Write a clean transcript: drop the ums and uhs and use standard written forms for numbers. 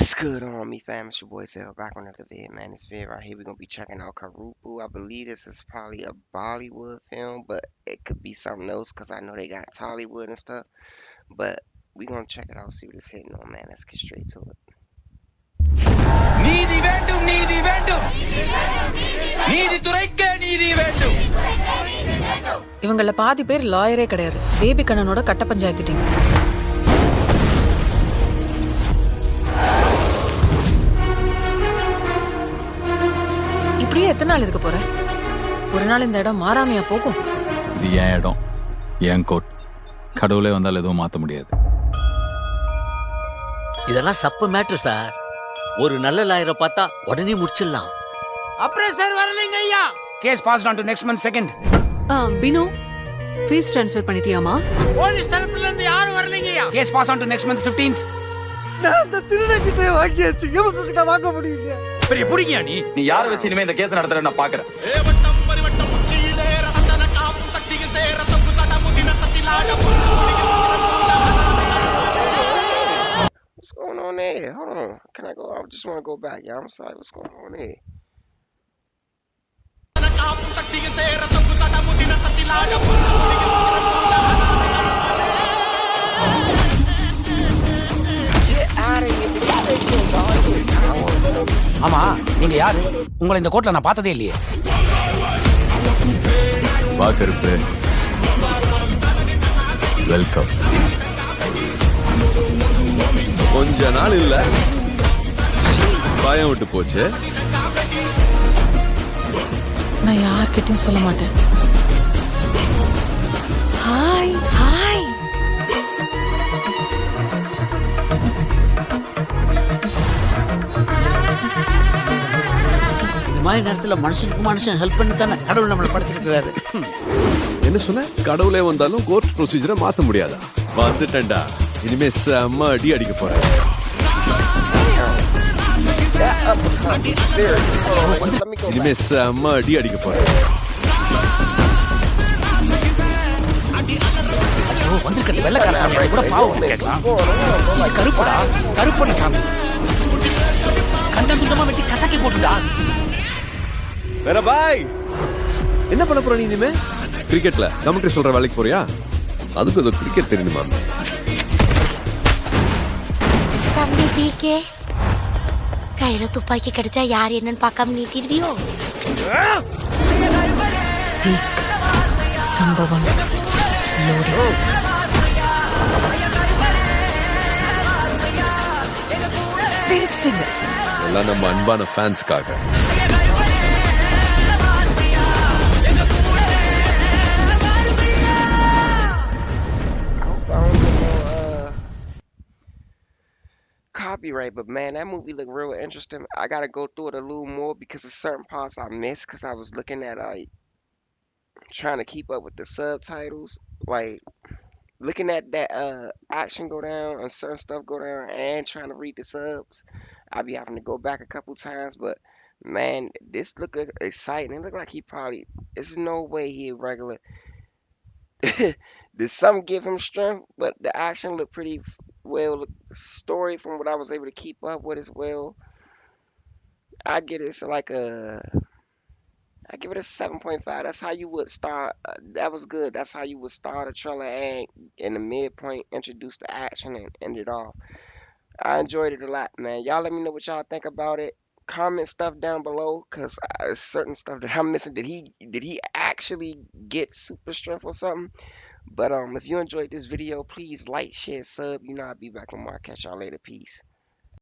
What's good on me, fam? It's your boy Zell back on another vid, man. This vid right here, we're gonna be checking out Karupu. I believe this is probably a Bollywood film, but it could be something else because I know they got Tollywood and stuff. But we gonna check it out, see what it's hitting on, man. Let's get straight to it. நீதி வேண்டும் நீதி வேண்டும் நீதித்துறைக்கே நீதி வேண்டும். இவங்கள பாதி பேர் லாயரே கிடையாது. பேபி கண்ணனோட கட்ட பஞ்சாயத்து டீம். இப்படியே எத்தனை நாள் இருக்க போற? ஒரு நாள் இந்த இடம் மாறாமையா போகும். இது என் இடம், என் கோட். கடவுளே வந்தால் எதுவும் மாற்ற முடியாது. இதெல்லாம் சப்பு மேட்ரு சார். ஒரு நல்ல லாயரை பார்த்தா உடனே முடிச்சிடலாம். அப்புறம் சார் வரலைங்க ஐயா. Case passed on to next month second. பினு ஃபீஸ் ட்ரான்ஸ்ஃபர் பண்ணிட்டியாமா? போலீஸ் தரப்புல இருந்து யாரும் வரலைங்க ஐயா. Case pass on to next month 15th. நான் அந்த திருடங்கிட்ட வாங்கியாச்சு, இவங்க கிட்ட வாங்க முடியல. பெரிய புடிங்கியா நீ? நீ யார வச்சு இனிமே இந்த கேஸ் நடத்துற நான் பாக்குறேன். What's going on there? Hold on. Can I go? I just want to go back. Yeah, I'm sorry. What's going on there? Get out of here. ஆமா, நீங்க யாரு? உங்களை இந்த கோர்ட்ல நான் பார்த்ததே இல்லையே. வா கருப்பு, வெல்கம். கொஞ்ச நாள் இல்ல, பயம் விட்டு போச்சு. நான் யார்கிட்டயும் சொல்ல மாட்டேன். Hi hi. இந்த மாதிரி நேரத்துல மனுஷனுக்கு மனுஷன் ஹெல்ப் பண்ணி தானே கடவுள் நம்மளை படைச்சிருக்கிறாரு. என்ன சொன்ன? கடவுளே வந்தாலும் கோர்ட் ப்ரொசீஜரை மாத்த முடியாதா? வந்துட்டேன்டா, இனிமே செம்ம அடி அடிக்க போறேன். இனிமே செம்ம அடி அடிக்க போறேன். வந்திருக்கிறது வெள்ளக்கார சாமி கூட பாவம் கேட்கலாம். கருப்படா, கருப்பண்ண சாமி. கண்டம் துண்டமா வெட்டி கசக்கி போட்டுடா. வேற பாய், என்ன பண்ண போற நீ இனிமே? கிரிக்கெட்ல கமெண்ட்ரி சொல்ற வேலைக்கு போறியா? அதுக்கு ஏதோ கிரிக்கெட் தெரியுமா? தம்பி பிகே, கையில துப்பாக்கி கிடைச்சா யார் என்னன்னு பார்க்காம நீட்டிடுவியோ? சம்பவம் எல்லாம் நம்ம அன்பான ஃபேன்ஸ்க்காக. Copyright, but man, that movie looked real interesting. I gotta go through it a little more because there's certain parts I missed because I was looking at trying to keep up with the subtitles, like looking at that action go down and certain stuff go down and trying to read the subs. I'll be having to go back a couple times, but man, this look exciting. It look like he probably, there's no way he a regular. Did some give him strength, but the action looked pretty well. Story from what I was able to keep up with as well. I give it like I give it a 7.5. That's how you would start. That was good. That's how you would start a trailer and in the midpoint introduce the action and end it off. I enjoyed it a lot, man. Y'all let me know what y'all think about it. Comment stuff down below because certain stuff that I'm missing. Did he actually get super strength or something? But if you enjoyed this video, please like, share, sub. You know I'll be back on more. Catch y'all later. Peace.